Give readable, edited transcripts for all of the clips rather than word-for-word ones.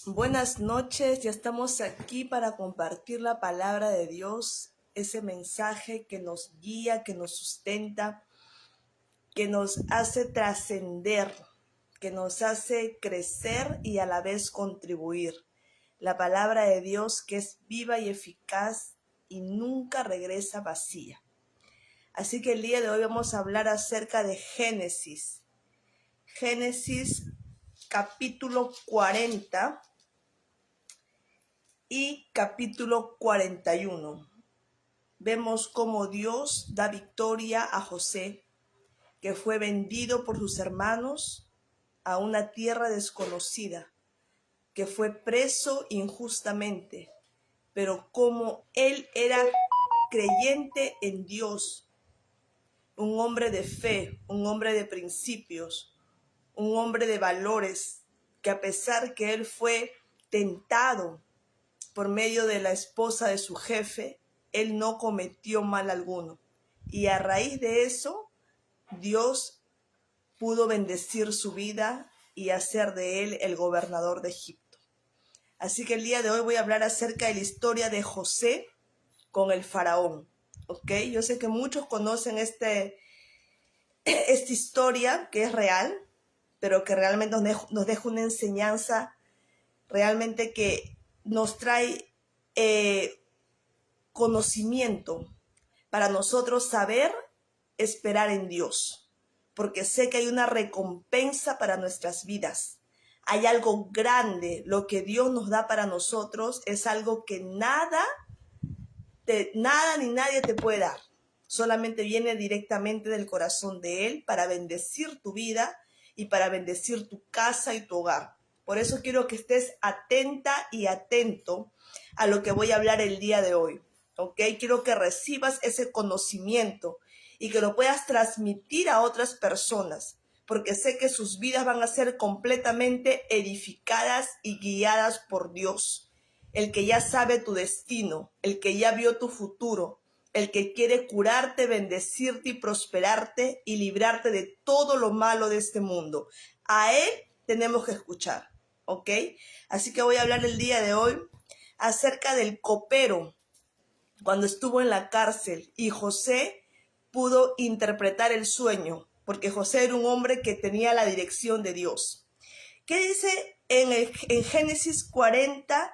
Buenas noches, ya estamos aquí para compartir la palabra de Dios, ese mensaje que nos guía, que nos sustenta, que nos hace trascender, que nos hace crecer y a la vez contribuir. La palabra de Dios que es viva y eficaz y nunca regresa vacía. Así que el día de hoy vamos a hablar acerca de Génesis. Génesis capítulo 40 y capítulo 41. Vemos cómo Dios da victoria a José, que fue vendido por sus hermanos a una tierra desconocida, que fue preso injustamente, pero como él era creyente en Dios, un hombre de fe, un hombre de principios, un hombre de valores, que a pesar que él fue tentado por medio de la esposa de su jefe, él no cometió mal alguno. Y a raíz de eso, Dios pudo bendecir su vida y hacer de él el gobernador de Egipto. Así que el día de hoy voy a hablar acerca de la historia de José con el faraón. ¿Ok? Yo sé que muchos conocen esta historia que es real, pero que realmente nos deja una enseñanza realmente que nos trae conocimiento para nosotros saber esperar en Dios, porque sé que hay una recompensa para nuestras vidas. Hay algo grande, lo que Dios nos da para nosotros es algo que nada ni nadie te puede dar. Solamente viene directamente del corazón de Él para bendecir tu vida y para bendecir tu casa y tu hogar. Por eso quiero que estés atenta y atento a lo que voy a hablar el día de hoy. ¿Ok? Quiero que recibas ese conocimiento y que lo puedas transmitir a otras personas, porque sé que sus vidas van a ser completamente edificadas y guiadas por Dios. El que ya sabe tu destino, el que ya vio tu futuro, el que quiere curarte, bendecirte y prosperarte y librarte de todo lo malo de este mundo. A Él tenemos que escuchar, ¿ok? Así que voy a hablar el día de hoy acerca del copero cuando estuvo en la cárcel y José pudo interpretar el sueño, porque José era un hombre que tenía la dirección de Dios. ¿Qué dice en Génesis 40?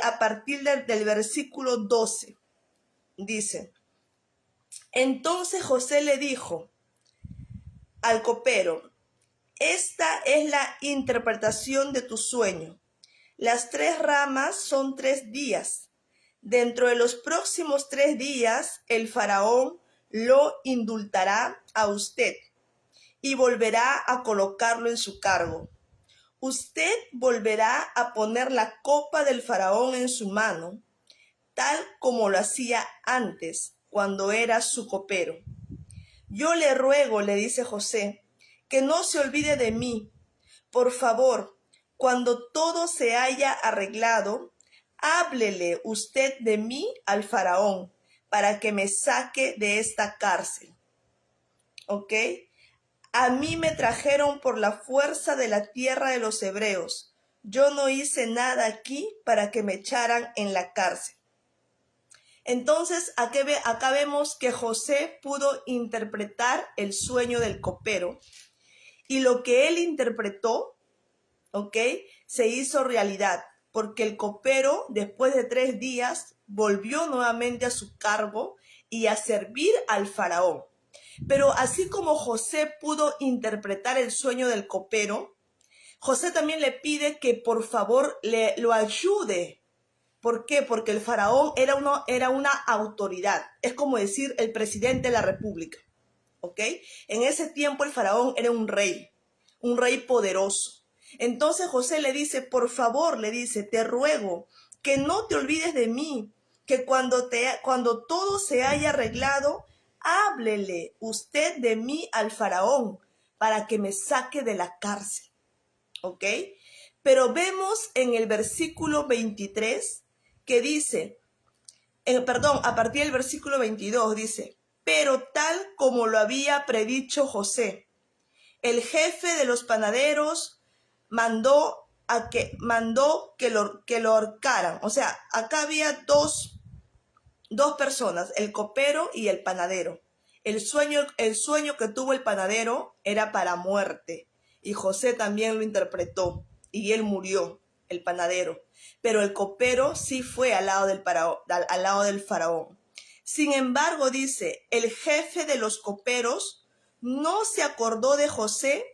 A partir del versículo 12, dice: entonces José le dijo al copero: esta es la interpretación de tu sueño. Las 3 ramas son 3 días. Dentro de los próximos 3 días, el faraón lo indultará a usted y volverá a colocarlo en su cargo. Usted volverá a poner la copa del faraón en su mano, tal como lo hacía antes, cuando era su copero. Yo le ruego, le dice José, que no se olvide de mí. Por favor, cuando todo se haya arreglado, háblele usted de mí al faraón para que me saque de esta cárcel. ¿Ok? A mí me trajeron por la fuerza de la tierra de los hebreos. Yo no hice nada aquí para que me echaran en la cárcel. Entonces, acá vemos que José pudo interpretar el sueño del copero y lo que él interpretó, ¿ok?, se hizo realidad, porque el copero, después de 3 días, volvió nuevamente a su cargo y a servir al faraón. Pero así como José pudo interpretar el sueño del copero, José también le pide que por favor lo ayude. ¿Por qué? Porque el faraón era una autoridad. Es como decir el presidente de la república. ¿Ok? En ese tiempo el faraón era un rey poderoso. Entonces José le dice, por favor, le dice, te ruego que no te olvides de mí, que cuando todo se haya arreglado, háblele usted de mí al faraón para que me saque de la cárcel. ¿Ok? Pero vemos en el versículo 23 que dice, a partir del versículo 22 dice, pero tal como lo había predicho José, el jefe de los panaderos mandó mandó que lo ahorcaran. O sea, acá había dos personas, el copero y el panadero. El sueño que tuvo el panadero era para muerte, y José también lo interpretó, y él murió, el panadero. Pero el copero sí fue al lado del faraón. Sin embargo, dice, el jefe de los coperos no se acordó de José,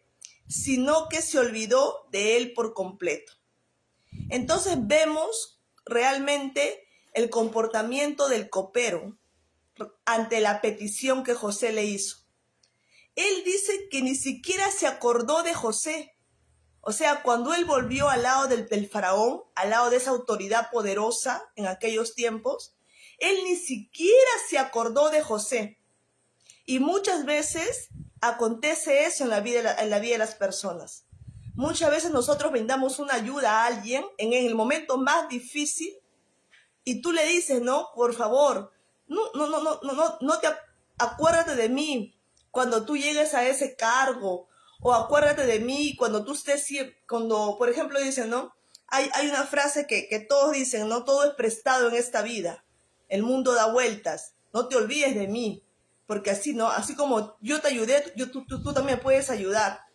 sino que se olvidó de él por completo. Entonces vemos realmente el comportamiento del copero ante la petición que José le hizo. Él dice que ni siquiera se acordó de José. O sea, cuando él volvió al lado del faraón, al lado de esa autoridad poderosa en aquellos tiempos, él ni siquiera se acordó de José. Y muchas veces acontece eso en la vida de las personas. Muchas veces nosotros brindamos una ayuda a alguien en el momento más difícil, y tú le dices, no, por favor, no te acuérdate de mí cuando tú llegues a ese cargo, o acuérdate de mí cuando tú estés, cuando, por ejemplo, dicen, ¿no? Hay una frase que todos dicen, ¿no? Todo es prestado en esta vida, el mundo da vueltas, no te olvides de mí, porque así, ¿no? Así como yo te ayudé, tú también puedes ayudar.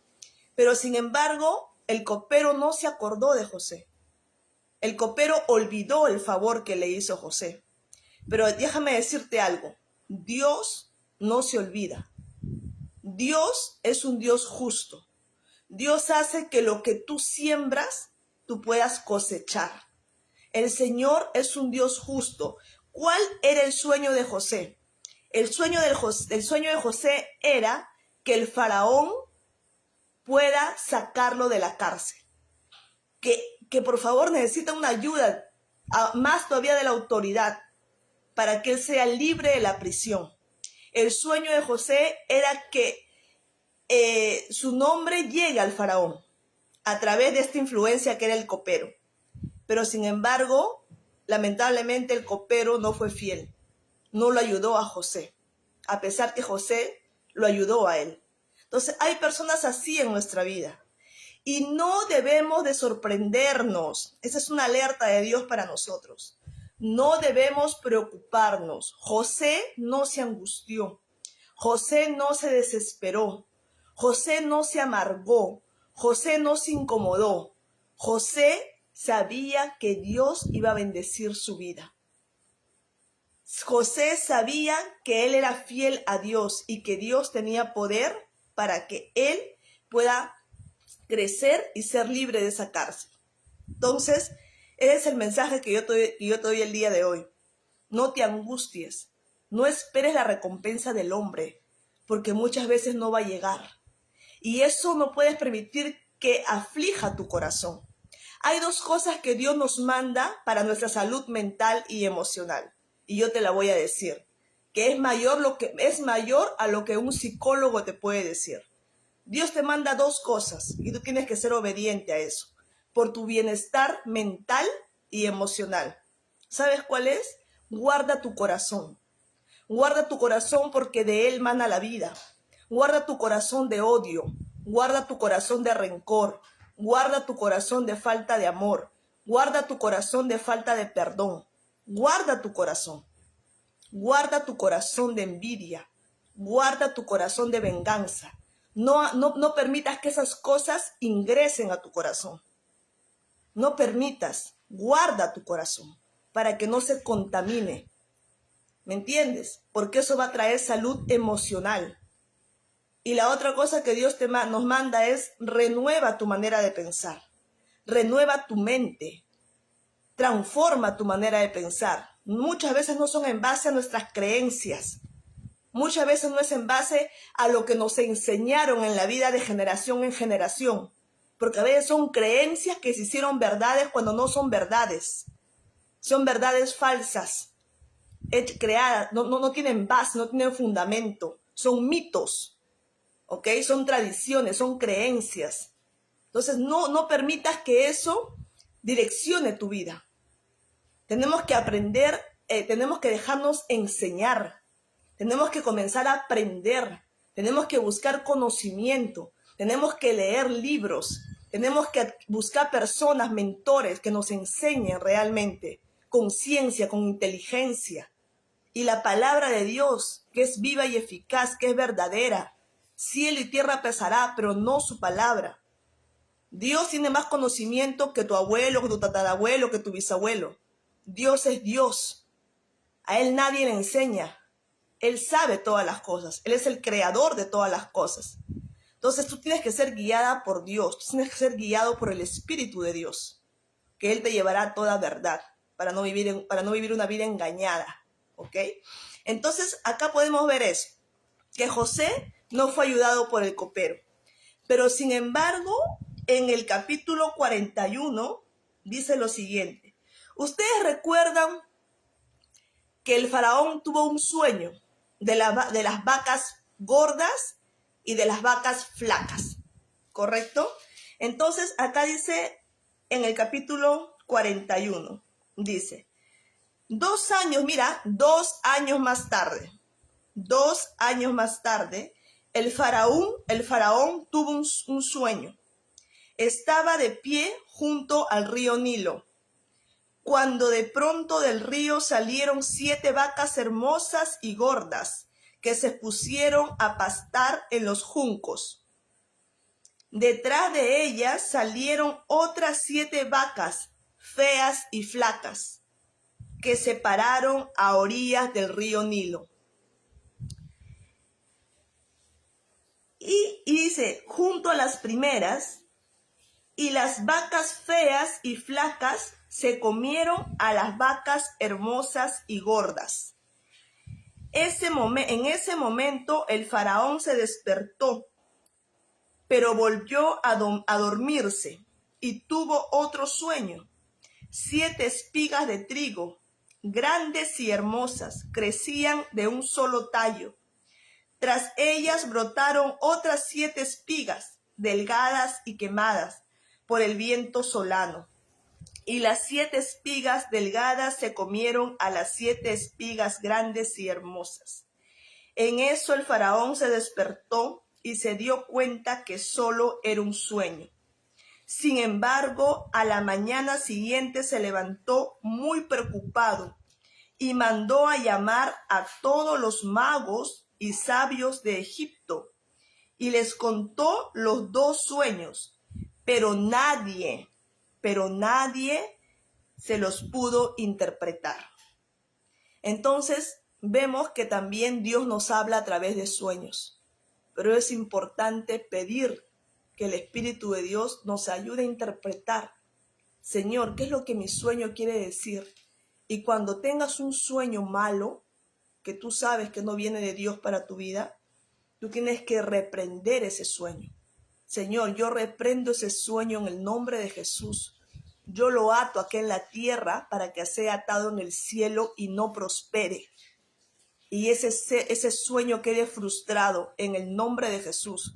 Pero sin embargo, el copero no se acordó de José. El copero olvidó el favor que le hizo José. Pero déjame decirte algo, Dios no se olvida. Dios es un Dios justo. Dios hace que lo que tú siembras, tú puedas cosechar. El Señor es un Dios justo. ¿Cuál era el sueño de José? El sueño de José era que el faraón pueda sacarlo de la cárcel. Que por favor necesita una ayuda, más todavía de la autoridad, para que él sea libre de la prisión. El sueño de José era que su nombre llegue al faraón a través de esta influencia que era el copero. Pero sin embargo, lamentablemente el copero no fue fiel, no lo ayudó a José, a pesar que José lo ayudó a él. Entonces hay personas así en nuestra vida. Y no debemos de sorprendernos. Esa es una alerta de Dios para nosotros. No debemos preocuparnos. José no se angustió. José no se desesperó. José no se amargó. José no se incomodó. José sabía que Dios iba a bendecir su vida. José sabía que él era fiel a Dios y que Dios tenía poder para que él pueda crecer y ser libre de esa cárcel. Entonces, ese es el mensaje que yo te doy el día de hoy. No te angusties, no esperes la recompensa del hombre, porque muchas veces no va a llegar. Y eso no puedes permitir que aflija tu corazón. Hay dos cosas que Dios nos manda para nuestra salud mental y emocional. Y yo te la voy a decir, que es mayor a lo que un psicólogo te puede decir. Dios te manda dos cosas y tú tienes que ser obediente a eso, por tu bienestar mental y emocional. ¿Sabes cuál es? Guarda tu corazón. Guarda tu corazón porque de él mana la vida. Guarda tu corazón de odio. Guarda tu corazón de rencor. Guarda tu corazón de falta de amor. Guarda tu corazón de falta de perdón. Guarda tu corazón. Guarda tu corazón de envidia. Guarda tu corazón de venganza. No permitas que esas cosas ingresen a tu corazón. No permitas, guarda tu corazón para que no se contamine. ¿Me entiendes? Porque eso va a traer salud emocional. Y la otra cosa que Dios nos manda es renueva tu manera de pensar. Renueva tu mente. Transforma tu manera de pensar. Muchas veces no son en base a nuestras creencias. Muchas veces no es en base a lo que nos enseñaron en la vida de generación en generación, porque a veces son creencias que se hicieron verdades cuando no son verdades. Son verdades falsas, creadas, no tienen base, no tienen fundamento, son mitos, ¿ok? Son tradiciones, son creencias. Entonces no permitas que eso direccione tu vida. Tenemos que aprender, tenemos que dejarnos enseñar. Tenemos que comenzar a aprender, tenemos que buscar conocimiento, tenemos que leer libros, Tenemos que buscar personas, mentores que nos enseñen realmente con ciencia, con inteligencia. Y la palabra de Dios, que es viva y eficaz, que es verdadera. Cielo y tierra pasará, pero no su palabra. Dios tiene más conocimiento que tu abuelo, que tu tatarabuelo, que tu bisabuelo. Dios es Dios. A Él nadie le enseña. Él sabe todas las cosas. Él es el creador de todas las cosas. Entonces tú tienes que ser guiada por Dios. Tú tienes que ser guiado por el Espíritu de Dios, que Él te llevará a toda verdad para no vivir una vida engañada. ¿Ok? Entonces acá podemos ver eso, que José no fue ayudado por el copero. Pero sin embargo, en el capítulo 41 dice lo siguiente. Ustedes recuerdan que el faraón tuvo un sueño de las vacas gordas y de las vacas flacas, ¿correcto? Entonces acá dice en el capítulo 41, dice, 2 años, mira, 2 años más tarde, 2 años más tarde, el faraón tuvo un sueño. Estaba de pie junto al río Nilo, cuando de pronto del río salieron 7 vacas hermosas y gordas, que se pusieron a pastar en los juncos. Detrás de ellas salieron otras 7 vacas feas y flacas, que se pararon a orillas del río Nilo. Y dice, junto a las primeras, y las vacas feas y flacas se comieron a las vacas hermosas y gordas. En ese momento el faraón se despertó, pero volvió a dormirse y tuvo otro sueño. 7 espigas de trigo, grandes y hermosas, crecían de un solo tallo. Tras ellas brotaron otras 7 espigas, delgadas y quemadas por el viento solano. Y las 7 espigas delgadas se comieron a las 7 espigas grandes y hermosas. En eso el faraón se despertó y se dio cuenta que solo era un sueño. Sin embargo, a la mañana siguiente se levantó muy preocupado y mandó a llamar a todos los magos y sabios de Egipto y les contó los 2 sueños, pero nadie se los pudo interpretar. Entonces vemos que también Dios nos habla a través de sueños, pero es importante pedir que el Espíritu de Dios nos ayude a interpretar. Señor, ¿qué es lo que mi sueño quiere decir? Y cuando tengas un sueño malo, que tú sabes que no viene de Dios para tu vida, tú tienes que reprender ese sueño. Señor, yo reprendo ese sueño en el nombre de Jesús. Yo lo ato aquí en la tierra para que sea atado en el cielo y no prospere. Y ese sueño quede frustrado en el nombre de Jesús.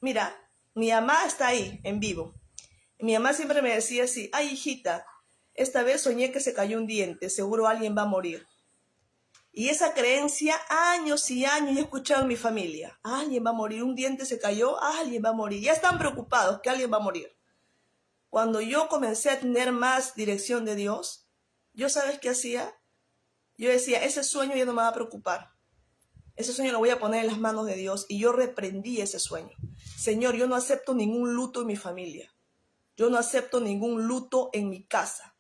Mira, mi mamá está ahí en vivo. Mi mamá siempre me decía así, ay hijita, esta vez soñé que se cayó un diente, seguro alguien va a morir. Y esa creencia, años y años, yo he escuchado en mi familia. Alguien va a morir, un diente se cayó, alguien va a morir. Ya están preocupados que alguien va a morir. Cuando yo comencé a tener más dirección de Dios, ¿yo sabes qué hacía? Yo decía, ese sueño ya no me va a preocupar. Ese sueño lo voy a poner en las manos de Dios y yo reprendí ese sueño. Señor, yo no acepto ningún luto en mi familia. Yo no acepto ningún luto en mi casa.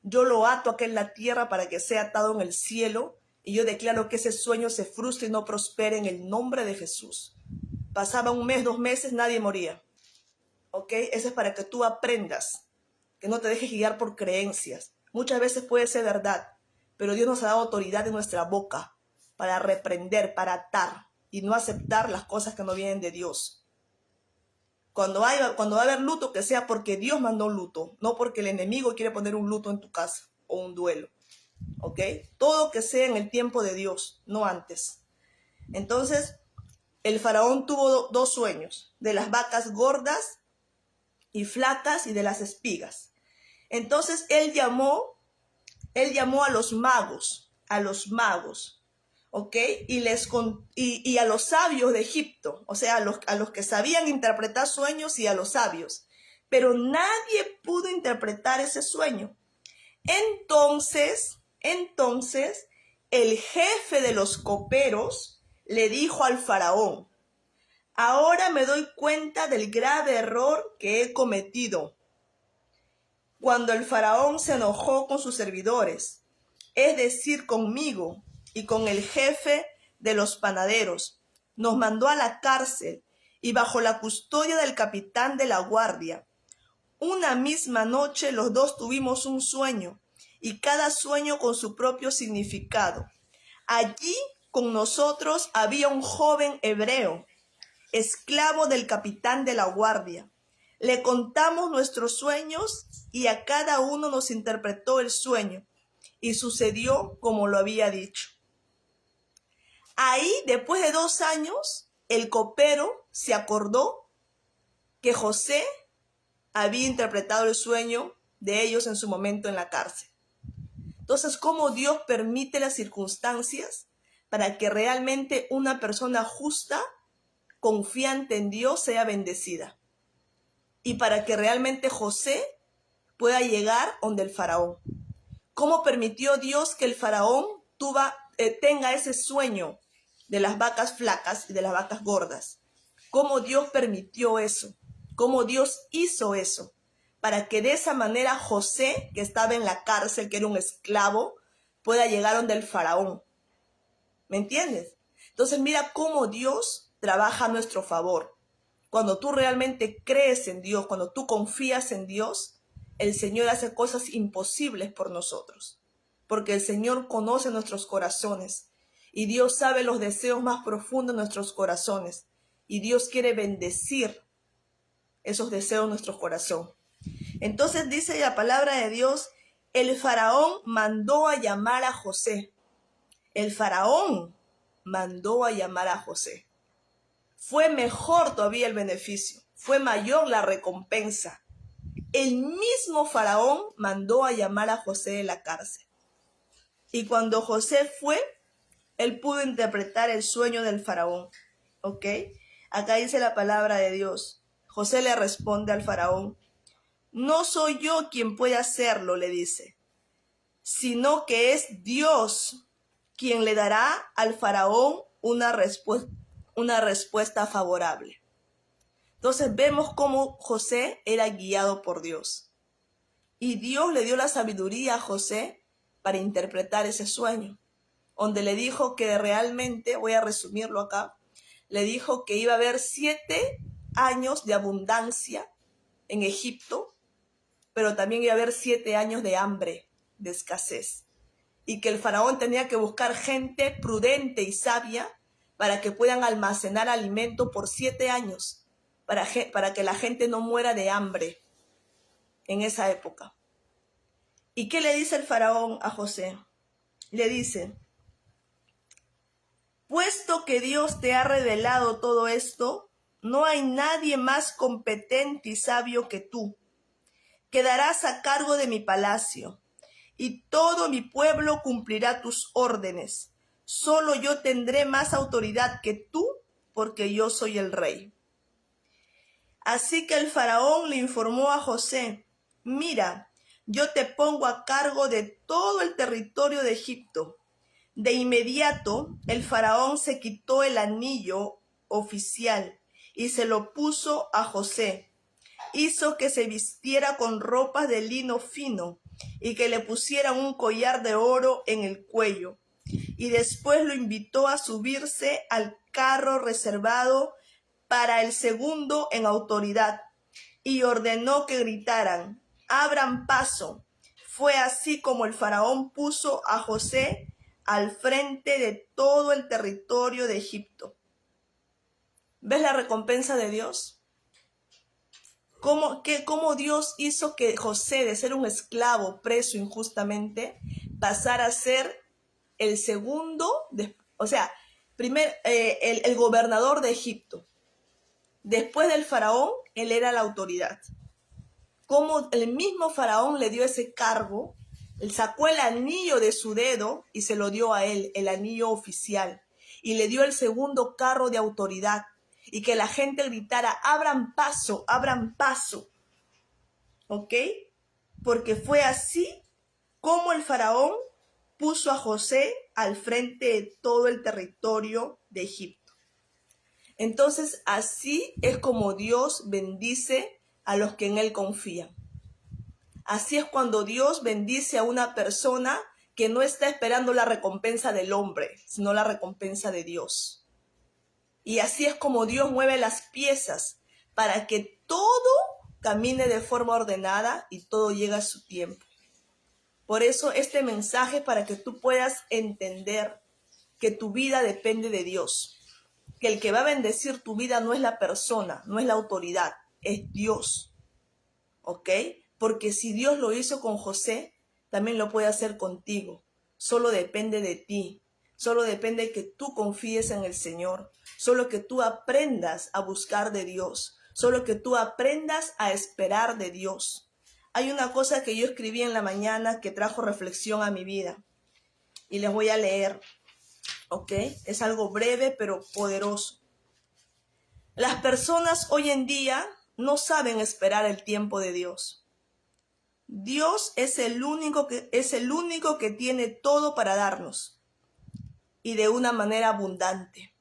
Yo lo ato aquí en la tierra para que sea atado en el cielo. Y yo declaro que ese sueño se frustre y no prospere en el nombre de Jesús. Pasaba 1 mes, 2 meses, nadie moría. ¿Ok? Eso es para que tú aprendas, que no te dejes guiar por creencias. Muchas veces puede ser verdad, pero Dios nos ha dado autoridad en nuestra boca para reprender, para atar y no aceptar las cosas que no vienen de Dios. Cuando va a haber luto, que sea porque Dios mandó un luto, no porque el enemigo quiere poner un luto en tu casa o un duelo. ¿Ok? Todo que sea en el tiempo de Dios, no antes. Entonces, el faraón tuvo 2 sueños, de las vacas gordas y flacas y de las espigas. Entonces, él llamó a los magos, ¿ok? Y a los sabios de Egipto, o sea, a los que sabían interpretar sueños y a los sabios. Pero nadie pudo interpretar ese sueño. Entonces, el jefe de los coperos le dijo al faraón: ahora me doy cuenta del grave error que he cometido. Cuando el faraón se enojó con sus servidores, es decir, conmigo y con el jefe de los panaderos, nos mandó a la cárcel y bajo la custodia del capitán de la guardia. Una misma noche los dos tuvimos un sueño, y cada sueño con su propio significado. Allí con nosotros había un joven hebreo, esclavo del capitán de la guardia. Le contamos nuestros sueños y a cada uno nos interpretó el sueño, y sucedió como lo había dicho. Ahí, después de 2 años, el copero se acordó que José había interpretado el sueño de ellos en su momento en la cárcel. Entonces, ¿cómo Dios permite las circunstancias para que realmente una persona justa, confiante en Dios, sea bendecida? Y para que realmente José pueda llegar donde el faraón. ¿Cómo permitió Dios que el faraón tenga ese sueño de las vacas flacas y de las vacas gordas? ¿Cómo Dios permitió eso? ¿Cómo Dios hizo eso? Para que de esa manera José, que estaba en la cárcel, que era un esclavo, pueda llegar donde el faraón. ¿Me entiendes? Entonces mira cómo Dios trabaja a nuestro favor. Cuando tú realmente crees en Dios, cuando tú confías en Dios, el Señor hace cosas imposibles por nosotros. Porque el Señor conoce nuestros corazones y Dios sabe los deseos más profundos de nuestros corazones. Y Dios quiere bendecir esos deseos en nuestro corazón. Entonces dice la palabra de Dios: el faraón mandó a llamar a José. El faraón mandó a llamar a José. Fue mejor todavía el beneficio, fue mayor la recompensa. El mismo faraón mandó a llamar a José de la cárcel. Y cuando José fue, él pudo interpretar el sueño del faraón. ¿Ok? Acá dice la palabra de Dios. José le responde al faraón: no soy yo quien puede hacerlo, le dice, sino que es Dios quien le dará al faraón una respuesta favorable. Entonces vemos cómo José era guiado por Dios. Y Dios le dio la sabiduría a José para interpretar ese sueño, donde le dijo que realmente, voy a resumirlo acá, le dijo que iba a haber 7 años de abundancia en Egipto, pero también iba a haber 7 años de hambre, de escasez. Y que el faraón tenía que buscar gente prudente y sabia para que puedan almacenar alimento por 7 años, para que la gente no muera de hambre en esa época. ¿Y qué le dice el faraón a José? Le dice: puesto que Dios te ha revelado todo esto, no hay nadie más competente y sabio que tú. Quedarás a cargo de mi palacio, y todo mi pueblo cumplirá tus órdenes. Solo yo tendré más autoridad que tú, porque yo soy el rey. Así que el faraón le informó a José: mira, yo te pongo a cargo de todo el territorio de Egipto. De inmediato, el faraón se quitó el anillo oficial y se lo puso a José. Hizo que se vistiera con ropas de lino fino y que le pusieran un collar de oro en el cuello. Y después lo invitó a subirse al carro reservado para el segundo en autoridad y ordenó que gritaran: abran paso. Fue así como el faraón puso a José al frente de todo el territorio de Egipto. ¿Ves la recompensa de Dios? ¿Cómo Dios hizo que José, de ser un esclavo preso injustamente, pasara a ser el segundo, el gobernador de Egipto? Después del faraón, él era la autoridad. Cómo el mismo faraón le dio ese cargo Sacó el anillo de su dedo y se lo dio a él, el anillo oficial. Y le dio el segundo carro de autoridad. Y que la gente gritara, abran paso, abran paso. ¿Ok? Porque fue así como el faraón puso a José al frente de todo el territorio de Egipto. Entonces, así es como Dios bendice a los que en Él confían. Así es cuando Dios bendice a una persona que no está esperando la recompensa del hombre, sino la recompensa de Dios. Y así es como Dios mueve las piezas para que todo camine de forma ordenada y todo llegue a su tiempo. Por eso este mensaje es para que tú puedas entender que tu vida depende de Dios. Que el que va a bendecir tu vida no es la persona, no es la autoridad, es Dios. ¿Ok? Porque si Dios lo hizo con José, también lo puede hacer contigo. Solo depende de ti. Solo depende de que tú confíes en el Señor. Solo que tú aprendas a buscar de Dios. Solo que tú aprendas a esperar de Dios. Hay una cosa que yo escribí en la mañana que trajo reflexión a mi vida. Y les voy a leer. ¿Ok? Es algo breve pero poderoso. Las personas hoy en día no saben esperar el tiempo de Dios. Dios es el único que tiene todo para darnos y de una manera abundante.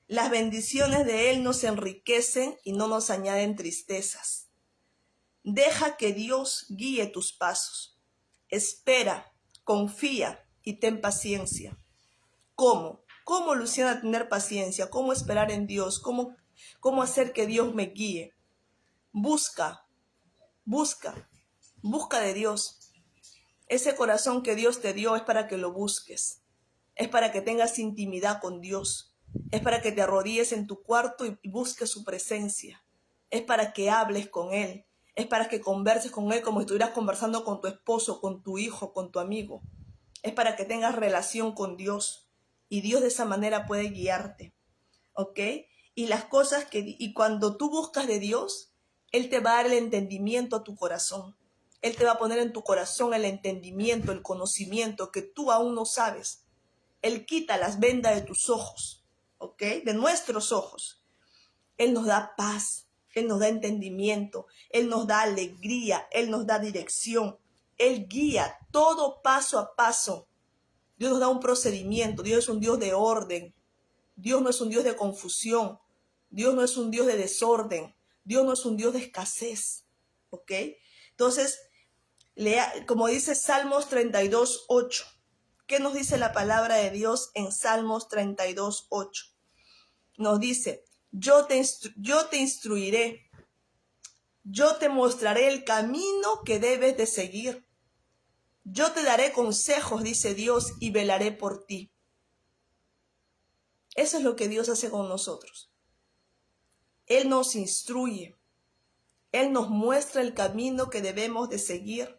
Las bendiciones de Él nos enriquecen y no nos añaden tristezas. Deja que Dios guíe tus pasos. Espera, confía y ten paciencia. ¿Cómo? ¿Cómo, Luciana, tener paciencia? ¿Cómo esperar en Dios? ¿Cómo hacer que Dios me guíe? Busca de Dios. Ese corazón que Dios te dio es para que lo busques. Es para que tengas intimidad con Dios. Es para que te arrodilles en tu cuarto y busques su presencia. Es para que hables con Él. Es para que converses con Él como si estuvieras conversando con tu esposo, con tu hijo, con tu amigo. Es para que tengas relación con Dios. Y Dios de esa manera puede guiarte. ¿Ok? Y cuando tú buscas de Dios, Él te va a dar el entendimiento a tu corazón. Él te va a poner en tu corazón el entendimiento, el conocimiento que tú aún no sabes. Él quita las vendas de tus ojos, ¿ok? De nuestros ojos. Él nos da paz, Él nos da entendimiento, Él nos da alegría, Él nos da dirección. Él guía todo paso a paso. Dios nos da un procedimiento. Dios es un Dios de orden. Dios no es un Dios de confusión. Dios no es un Dios de desorden. Dios no es un Dios de escasez, ¿ok? Entonces, como dice Salmos 32:8. ¿Qué nos dice la palabra de Dios en Salmos 32:8? Nos dice, yo te instruiré, yo te mostraré el camino que debes de seguir. Yo te daré consejos, dice Dios, y velaré por ti. Eso es lo que Dios hace con nosotros. Él nos instruye. Él nos muestra el camino que debemos de seguir.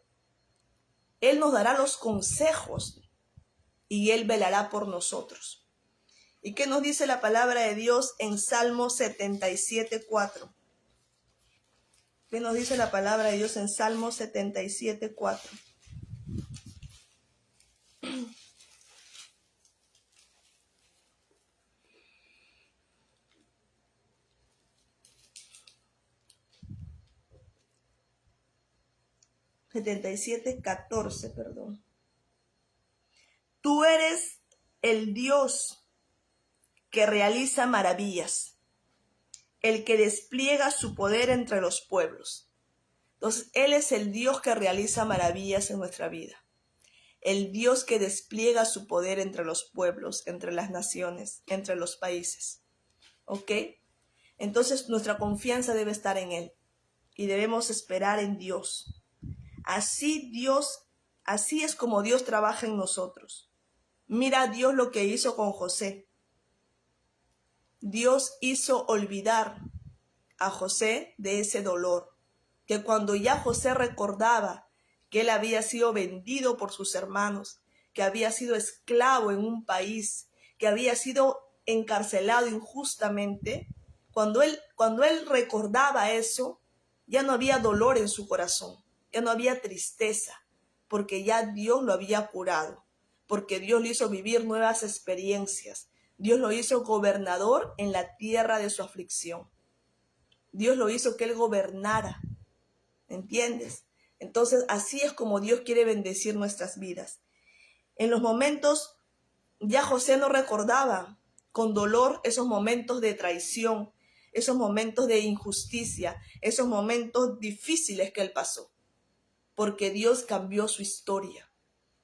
Él nos dará los consejos y Él velará por nosotros. ¿Y qué nos dice la palabra de Dios en Salmo 77:4? ¿Qué nos dice la palabra de Dios en Salmo 77:4? Perdón. Tú eres el Dios que realiza maravillas, el que despliega su poder entre los pueblos. Entonces, Él es el Dios que realiza maravillas en nuestra vida. El Dios que despliega su poder entre los pueblos, entre las naciones, entre los países. ¿Ok? Entonces, nuestra confianza debe estar en Él y debemos esperar en Dios. Así es como Dios trabaja en nosotros. Mira a Dios lo que hizo con José. Dios hizo olvidar a José de ese dolor, que cuando ya José recordaba que él había sido vendido por sus hermanos, que había sido esclavo en un país, que había sido encarcelado injustamente, cuando él recordaba eso, ya no había dolor en su corazón, ya no había tristeza, porque ya Dios lo había curado, porque Dios lo hizo vivir nuevas experiencias. Dios lo hizo gobernador en la tierra de su aflicción. Dios lo hizo que él gobernara, ¿entiendes? Entonces, así es como Dios quiere bendecir nuestras vidas. En los momentos, ya José no recordaba con dolor esos momentos de traición, esos momentos de injusticia, esos momentos difíciles que él pasó, porque Dios cambió su historia,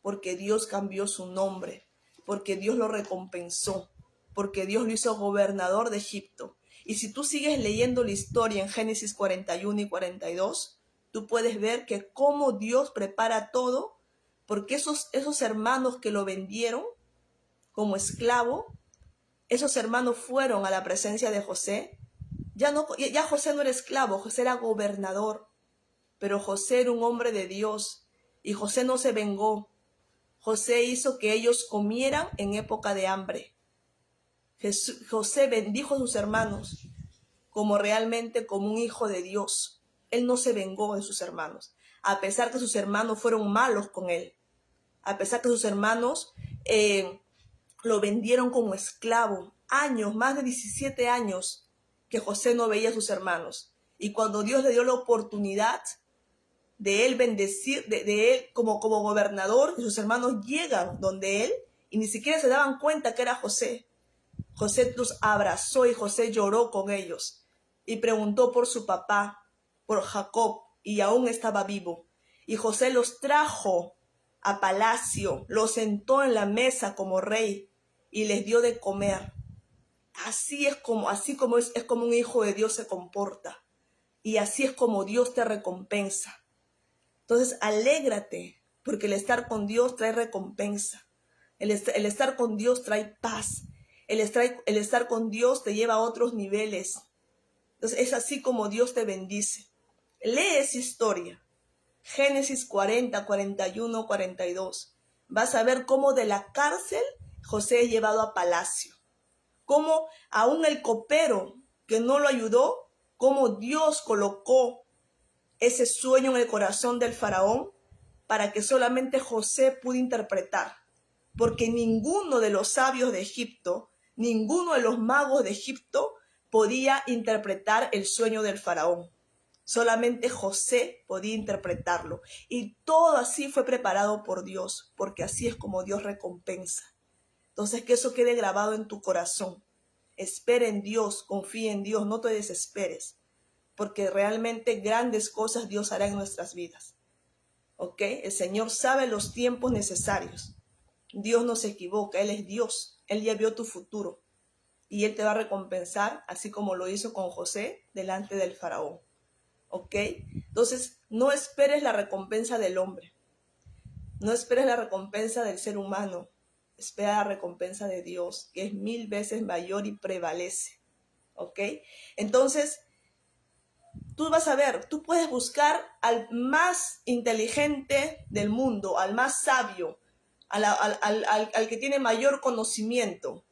porque Dios cambió su nombre, porque Dios lo recompensó, porque Dios lo hizo gobernador de Egipto. Y si tú sigues leyendo la historia en Génesis 41 y 42, tú puedes ver que cómo Dios prepara todo, porque esos hermanos que lo vendieron como esclavo, esos hermanos fueron a la presencia de José. Ya José no era esclavo, José era gobernador, pero José era un hombre de Dios y José no se vengó. José hizo que ellos comieran en época de hambre. José bendijo a sus hermanos como realmente como un hijo de Dios. Él no se vengó de sus hermanos, a pesar que sus hermanos fueron malos con él, a pesar que sus hermanos lo vendieron como esclavo. Años, más de 17 años que José no veía a sus hermanos. Y cuando Dios le dio la oportunidad de él bendecir, de él como gobernador, y sus hermanos llegan donde él y ni siquiera se daban cuenta que era José. José los abrazó y José lloró con ellos y preguntó por su papá, por Jacob, y aún estaba vivo. Y José los trajo a palacio, los sentó en la mesa como rey y les dio de comer. Así como es como un hijo de Dios se comporta, y así es como Dios te recompensa. Entonces, alégrate, porque el estar con Dios trae recompensa. El estar con Dios trae paz. El estar con Dios te lleva a otros niveles. Entonces, es así como Dios te bendice. Lee esa historia. Génesis 40, 41, 42. Vas a ver cómo de la cárcel José es llevado a palacio. Cómo aún el copero que no lo ayudó, cómo Dios colocó ese sueño en el corazón del faraón para que solamente José pudo interpretar, porque ninguno de los sabios de Egipto, ninguno de los magos de Egipto podía interpretar el sueño del faraón. Solamente José podía interpretarlo, y todo así fue preparado por Dios, porque así es como Dios recompensa. Entonces, que eso quede grabado en tu corazón. Espera en Dios, confía en Dios, no te desesperes, porque realmente grandes cosas Dios hará en nuestras vidas. ¿Ok? El Señor sabe los tiempos necesarios. Dios no se equivoca, Él es Dios. Él ya vio tu futuro y Él te va a recompensar, así como lo hizo con José delante del faraón. ¿Ok? Entonces, no esperes la recompensa del hombre. No esperes la recompensa del ser humano. Espera la recompensa de Dios, que es 1000 veces mayor y prevalece. ¿Ok? Entonces, tú vas a ver, tú puedes buscar al más inteligente del mundo, al más sabio, al que tiene mayor conocimiento,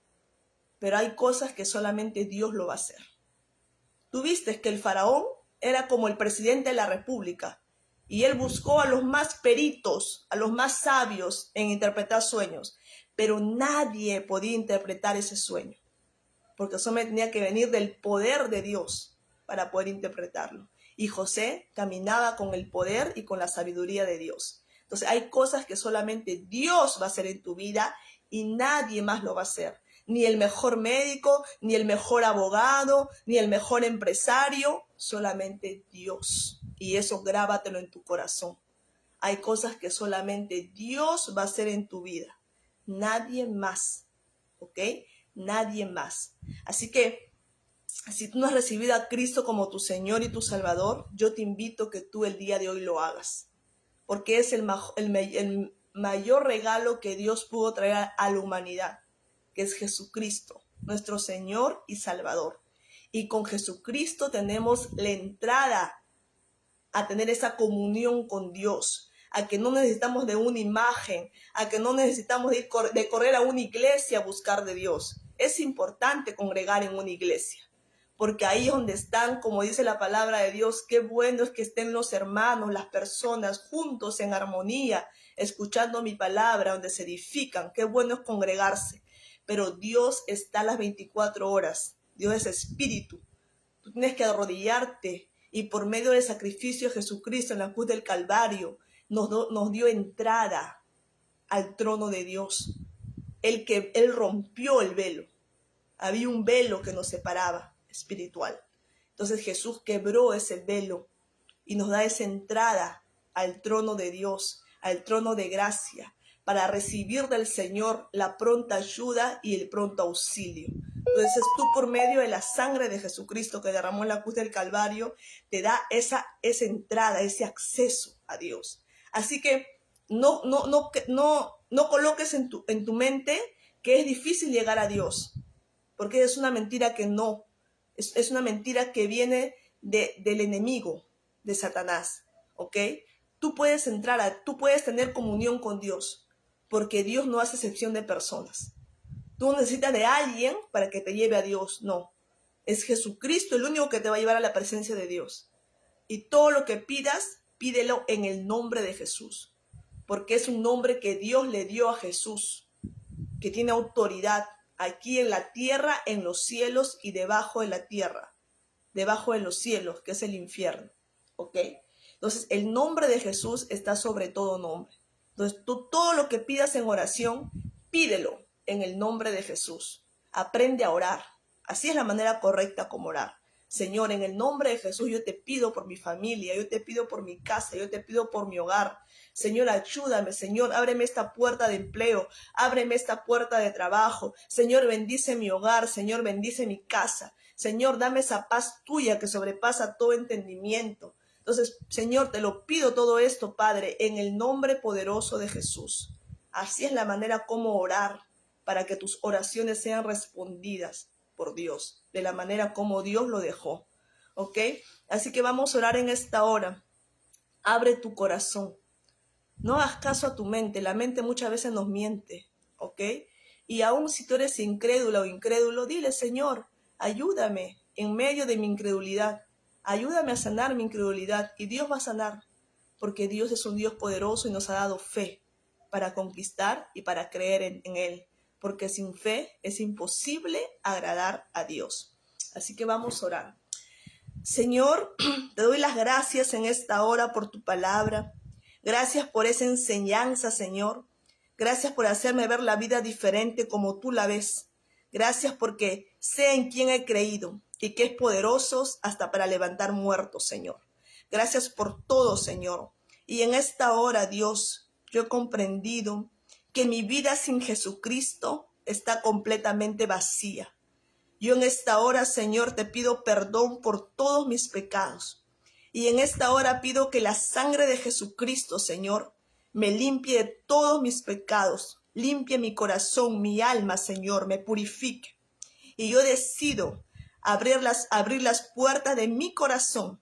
pero hay cosas que solamente Dios lo va a hacer. Tú viste que el faraón era como el presidente de la república y él buscó a los más peritos, a los más sabios en interpretar sueños, pero nadie podía interpretar ese sueño, porque eso me tenía que venir del poder de Dios para poder interpretarlo. Y José caminaba con el poder y con la sabiduría de Dios. Entonces hay cosas que solamente Dios va a hacer en tu vida y nadie más lo va a hacer. Ni el mejor médico, ni el mejor abogado, ni el mejor empresario, solamente Dios. Y eso grábatelo en tu corazón. Hay cosas que solamente Dios va a hacer en tu vida. Nadie más. ¿Ok? Nadie más. Así que, si tú no has recibido a Cristo como tu Señor y tu Salvador, yo te invito a que tú el día de hoy lo hagas. Porque es el mayor regalo que Dios pudo traer a la humanidad, que es Jesucristo, nuestro Señor y Salvador. Y con Jesucristo tenemos la entrada a tener esa comunión con Dios, a que no necesitamos de una imagen, a que no necesitamos de correr a una iglesia a buscar de Dios. Es importante congregar en una iglesia, porque ahí donde están, como dice la palabra de Dios, qué bueno es que estén los hermanos, las personas juntos en armonía, escuchando mi palabra, donde se edifican. Qué bueno es congregarse, pero Dios está a las 24 horas. Dios es espíritu. Tú tienes que arrodillarte y por medio del sacrificio de Jesucristo en la cruz del Calvario nos dio entrada al trono de Dios. Él rompió el velo. Había un velo que nos separaba espiritual. Entonces Jesús quebró ese velo y nos da esa entrada al trono de Dios, al trono de gracia, para recibir del Señor la pronta ayuda y el pronto auxilio. Entonces tú, por medio de la sangre de Jesucristo que derramó en la cruz del Calvario, te da esa entrada, ese acceso a Dios. Así que no coloques en tu mente que es difícil llegar a Dios, porque es una mentira que no. Es una mentira que viene del enemigo, de Satanás, ¿ok? Tú puedes tú puedes tener comunión con Dios, porque Dios no hace excepción de personas. Tú no necesitas de alguien para que te lleve a Dios, no. Es Jesucristo el único que te va a llevar a la presencia de Dios. Y todo lo que pidas, pídelo en el nombre de Jesús, porque es un nombre que Dios le dio a Jesús, que tiene autoridad aquí en la tierra, en los cielos y debajo de la tierra, debajo de los cielos, que es el infierno, ¿ok? Entonces, el nombre de Jesús está sobre todo nombre. Entonces, tú todo lo que pidas en oración, pídelo en el nombre de Jesús. Aprende a orar. Así es la manera correcta como orar. Señor, en el nombre de Jesús yo te pido por mi familia, yo te pido por mi casa, yo te pido por mi hogar. Señor, ayúdame, Señor, ábreme esta puerta de empleo, ábreme esta puerta de trabajo. Señor, bendice mi hogar, Señor, bendice mi casa. Señor, dame esa paz tuya que sobrepasa todo entendimiento. Entonces, Señor, te lo pido todo esto, Padre, en el nombre poderoso de Jesús. Así es la manera como orar para que tus oraciones sean respondidas por Dios, de la manera como Dios lo dejó, ¿ok? Así que vamos a orar en esta hora. Abre tu corazón. No hagas caso a tu mente. La mente muchas veces nos miente, ¿ok? Y aún si tú eres incrédula o incrédulo, dile, Señor, ayúdame en medio de mi incredulidad. Ayúdame a sanar mi incredulidad y Dios va a sanar, porque Dios es un Dios poderoso y nos ha dado fe para conquistar y para creer en Él, porque sin fe es imposible agradar a Dios. Así que vamos a orar. Señor, te doy las gracias en esta hora por tu palabra. Gracias por esa enseñanza, Señor. Gracias por hacerme ver la vida diferente como tú la ves. Gracias porque sé en quién he creído y que es poderoso hasta para levantar muertos, Señor. Gracias por todo, Señor. Y en esta hora, Dios, yo he comprendido que mi vida sin Jesucristo está completamente vacía. Yo en esta hora, Señor, te pido perdón por todos mis pecados. Y en esta hora pido que la sangre de Jesucristo, Señor, me limpie de todos mis pecados. Limpie mi corazón, mi alma, Señor, me purifique. Y yo decido abrir las puertas de mi corazón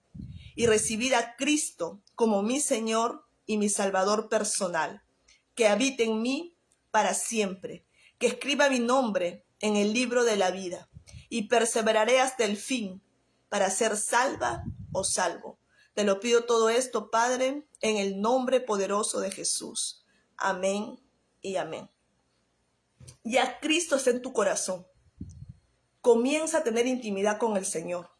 y recibir a Cristo como mi Señor y mi Salvador personal, que habite en mí para siempre, que escriba mi nombre en el libro de la vida y perseveraré hasta el fin para ser salva o salvo. Te lo pido todo esto, Padre, en el nombre poderoso de Jesús. Amén y amén. Ya Cristo está en tu corazón. Comienza a tener intimidad con el Señor.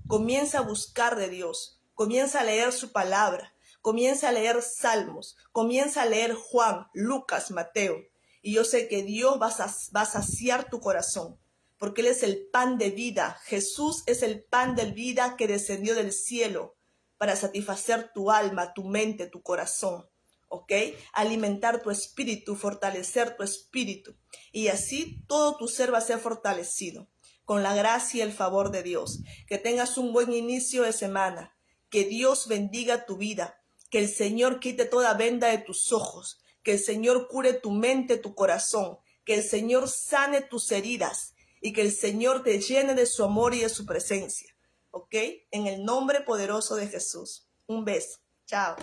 Comienza a buscar de Dios. Comienza a leer su palabra. Comienza a leer Salmos. Comienza a leer Juan, Lucas, Mateo. Y yo sé que Dios va a saciar tu corazón, porque Él es el pan de vida. Jesús es el pan de vida que descendió del cielo para satisfacer tu alma, tu mente, tu corazón. ¿Ok? Alimentar tu espíritu, fortalecer tu espíritu. Y así todo tu ser va a ser fortalecido con la gracia y el favor de Dios. Que tengas un buen inicio de semana. Que Dios bendiga tu vida. Que el Señor quite toda venda de tus ojos. Que el Señor cure tu mente, tu corazón. Que el Señor sane tus heridas. Y que el Señor te llene de su amor y de su presencia. ¿Ok? En el nombre poderoso de Jesús. Un beso. Chao.